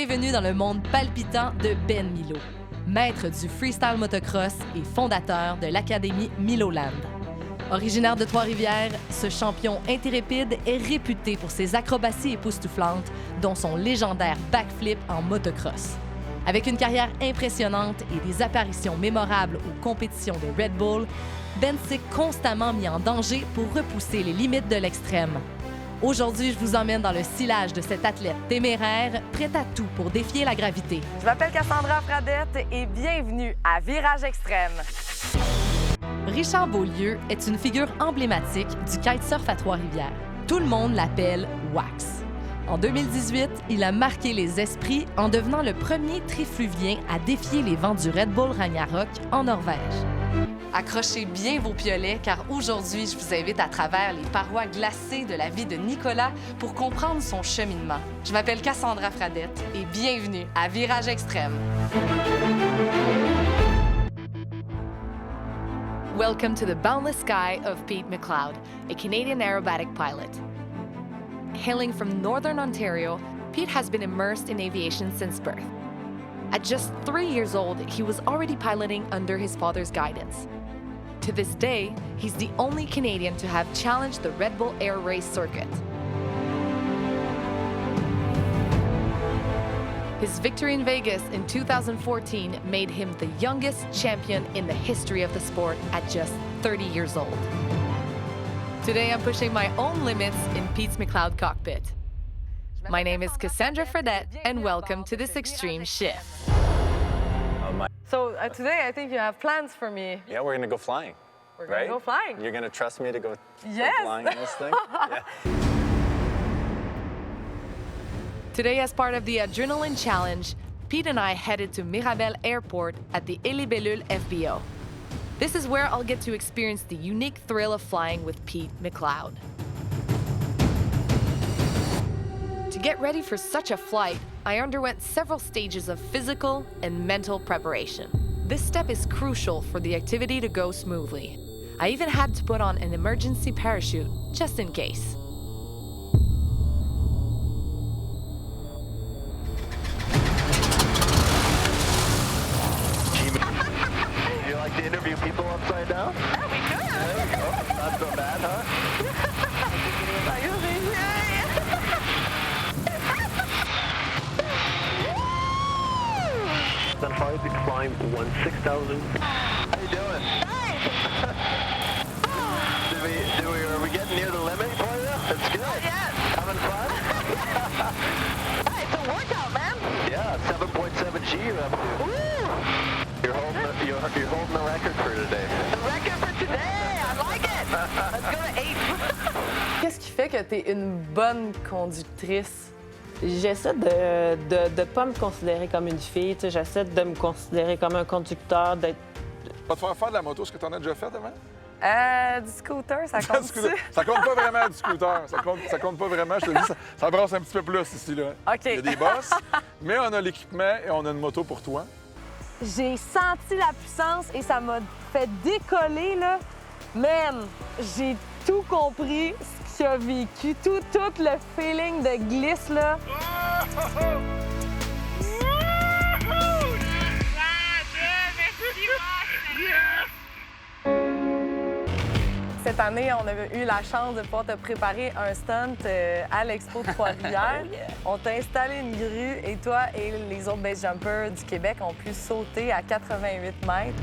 Bienvenue dans le monde palpitant de Ben Milo, maître du freestyle motocross et fondateur de l'Académie Miloland. Originaire de Trois-Rivières, ce champion intrépide est réputé pour ses acrobaties époustouflantes, dont son légendaire backflip en motocross. Avec une carrière impressionnante et des apparitions mémorables aux compétitions de Red Bull, Ben s'est constamment mis en danger pour repousser les limites de l'extrême. Aujourd'hui, je vous emmène dans le sillage de cet athlète téméraire, prêt à tout pour défier la gravité. Je m'appelle Cassandra Fradette et bienvenue à Virage Extrême. Richard Beaulieu est une figure emblématique du kitesurf à Trois-Rivières. Tout le monde l'appelle Wax. En 2018, il a marqué les esprits en devenant le premier trifluvien à défier les vents du Red Bull Ragnarok en Norvège. Accrochez bien vos piolets car aujourd'hui, je vous invite à travers les parois glacées de la vie de Nicolas pour comprendre son cheminement. Je m'appelle Cassandra Fradette et bienvenue à Virage Extrême. Welcome to the boundless sky of Pete McLeod, a Canadian aerobatic pilot. Hailing from Northern Ontario, Pete has been immersed in aviation since birth. At just 3 years old, he was already piloting under his father's guidance. To this day, he's the only Canadian to have challenged the Red Bull Air Race circuit. His victory in Vegas in 2014 made him the youngest champion in the history of the sport at just 30 years old. Today, I'm pushing my own limits in Pete's McLeod cockpit. My name is Cassandra Fradette, and welcome to this extreme shift. So today I think you have plans for me. Yeah, we're gonna go flying. We're gonna go flying. You're gonna trust me to go Yes. flying in this thing? Yeah. Today, as part of the Adrenaline Challenge, Pete and I headed to Mirabel Airport at the Ille-Belul FBO. This is where I'll get to experience the unique thrill of flying with Pete McLeod. To get ready for such a flight, I underwent several stages of physical and mental preparation. This step is crucial for the activity to go smoothly. I even had to put on an emergency parachute, just in case. You like to interview people upside down? Yeah, we could. There you go. Not so bad, huh? On hard to climb 6,000. How you doing? Are we getting near the limit for you? That's good. Yes. Having fun? It's a workout, man. Yeah, 7.7 G you're up to. You're holding the record for today. The record for today. I like it. Let's go to 8. Qu'est-ce qui fait que tu es une bonne conductrice? J'essaie de pas me considérer comme une fille. J'essaie de me considérer comme un conducteur, d'être... Pas te faire faire de la moto, ce que tu en as déjà fait avant? Du scooter, ça compte-tu? Ça compte pas vraiment du scooter. Ça compte pas vraiment. Je te dis, ça brasse un petit peu plus ici. Là. OK. Il y a des bosses, mais on a l'équipement et on a une moto pour toi. J'ai senti la puissance et ça m'a fait décoller, là. Man, j'ai tout compris ce qu'il a vécu, tout le feeling de glisse, là. Cette année, on avait eu la chance de pouvoir te préparer un stunt à l'Expo de Trois-Rivières. On t'a installé une grue et toi et les autres base jumpers du Québec ont pu sauter à 88 mètres.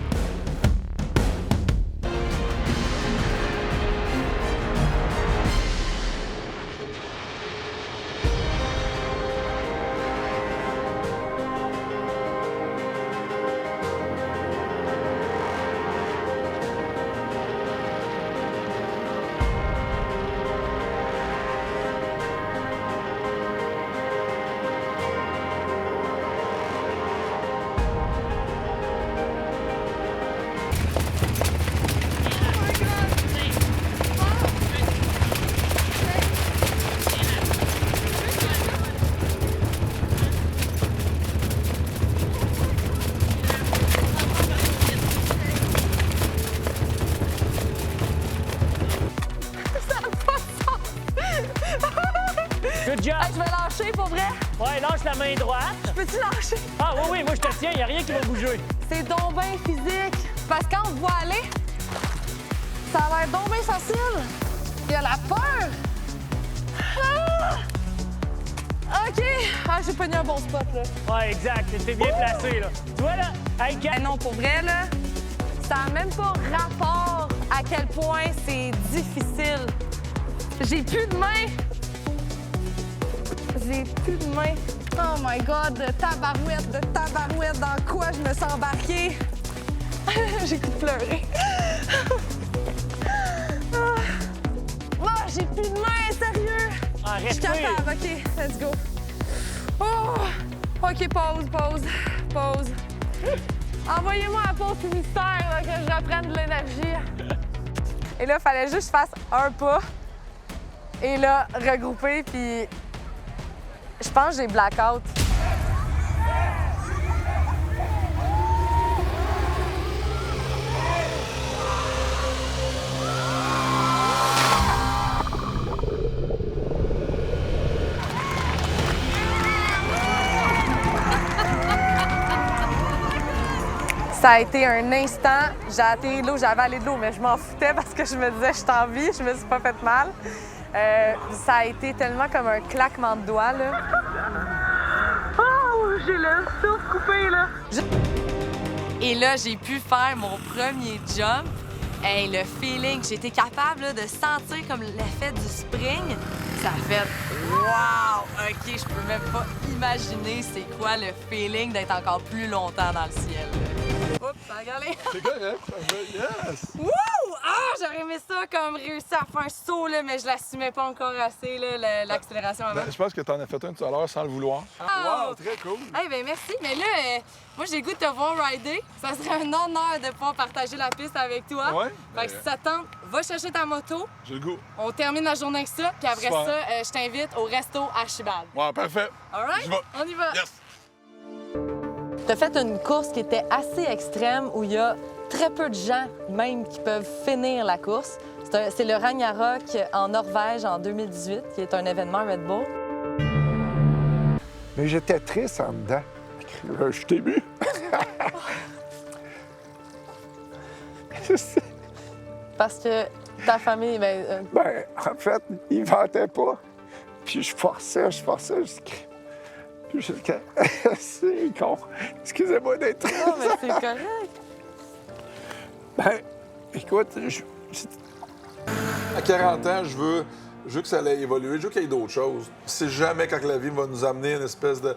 Good job. Hey, je vais lâcher pour vrai. Ouais, lâche la main droite. Peux-tu lâcher? Ah oui, oui, moi je te tiens, y a rien qui va bouger. C'est donc bien physique. Parce que quand on te voit aller, ça a l'air donc bien facile. Il y a la peur. Ah! OK. Ah, j'ai pogné un bon spot, là. Ouais, exact. T'es bien placé, là. Tu vois, là? Hey, Eh non, pour vrai, là, ça n'a même pas rapport à quel point c'est difficile. J'ai plus de main. J'ai plus de main. Oh my God, de tabarouette, dans quoi je me sens embarquée? J'ai goût de pleurer. J'ai plus de main, sérieux! Ah, Je suis capable, OK, let's go. Oh! OK, pause. Envoyez-moi la pause publicitaire, là, que je reprenne de l'énergie. Et là, il fallait juste que je fasse un pas. Et là, regrouper, puis je pense que j'ai blackout. Ça a été un instant. J'ai atterri de l'eau, j'avais allé de l'eau, mais je m'en foutais parce que je me disais, je suis en vie, je me suis pas fait mal. Ça a été tellement comme un claquement de doigts, là. Oh, j'ai le souffle coupé, là. Et là, j'ai pu faire mon premier jump. Hey, le feeling, j'étais capable là, de sentir comme l'effet du spring. Ça a fait wow! OK, je peux même pas imaginer c'est quoi le feeling d'être encore plus longtemps dans le ciel. Oups, ça a galé. C'est correct. Yes! Wouh! Ah, j'aurais aimé ça comme réussir à faire un saut, là, mais je l'assumais pas encore assez, là, l'accélération avant. Ben, je pense que tu en as fait un tout à l'heure sans le vouloir. Wow, très cool. Eh bien, merci. Mais là, moi, j'ai le goût de te voir rider. Ça serait un honneur de pouvoir partager la piste avec toi. Ouais. Fait que si ça te tente, va chercher ta moto. J'ai le goût. On termine la journée avec ça. Puis après Super. ça, je t'invite au resto Archibald. Ouais, parfait. All right? J'y vais. On y va. Yes! Tu as fait une course qui était assez extrême où il y a très peu de gens même qui peuvent finir la course. C'est le Ragnarok en Norvège en 2018, qui est un événement Red Bull. Mais j'étais triste en dedans. Je t'ai bu. Je sais. Parce que ta famille, Ben, en fait, il ventait pas. Puis je forçais. Puis jusqu'à... C'est con. Excusez-moi d'être... non, mais c'est correct. Ben, écoute, À 40 ans, je veux que ça ait évolué, je veux qu'il y ait d'autres choses. C'est jamais quand la vie va nous amener une espèce de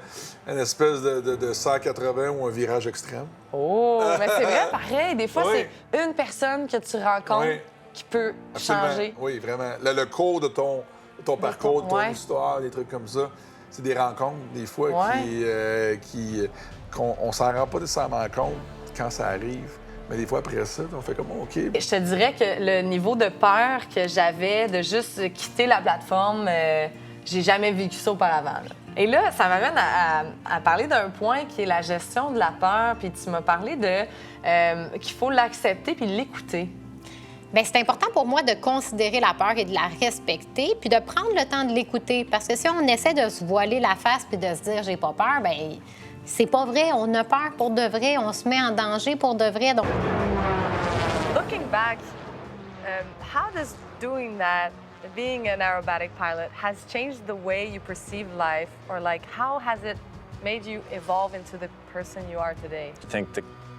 180 ou un virage extrême. Oh, mais c'est vrai, pareil. Des fois, Oui. c'est une personne que tu rencontres Oui. qui peut Absolument. changer. Oui, vraiment. Le cours de ton parcours, de ton Ouais. histoire, des trucs comme ça, c'est des rencontres, des fois, Ouais. qu'on s'en rend pas nécessairement compte quand ça arrive. Mais des fois, après ça, on fait comme OK. Je te dirais que le niveau de peur que j'avais de juste quitter la plateforme, j'ai jamais vécu ça auparavant. Là. Et là, ça m'amène à parler d'un point qui est la gestion de la peur. Puis tu m'as parlé de qu'il faut l'accepter puis l'écouter. Bien, c'est important pour moi de considérer la peur et de la respecter, puis de prendre le temps de l'écouter. Parce que si on essaie de se voiler la face puis de se dire « j'ai pas peur », bien, c'est pas vrai. On a peur pour de vrai. On se met en danger pour de vrai. Donc... Looking back, how does doing that, being an aerobatic pilot, has changed the way you perceive life, or like how has it made you evolve into the person you are today? I think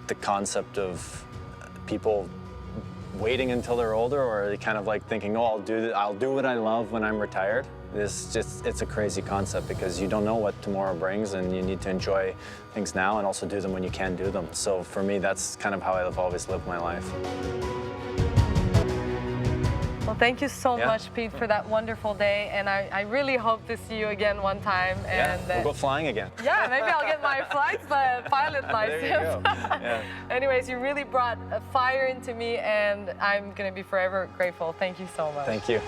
the concept of people waiting until they're older, or they kind of like thinking, oh, I'll do what I love when I'm retired. It's a crazy concept because you don't know what tomorrow brings, and you need to enjoy things now and also do them when you can do them. So for me, that's kind of how I've always lived my life. Well, thank you so Yeah. much, Pete, for that wonderful day, and I really hope to see you again one time. Yeah, And we'll go flying again. yeah, maybe I'll get my flights pilot license. There you go. Yeah. Anyways, you really brought a fire into me, and I'm gonna be forever grateful. Thank you so much. Thank you.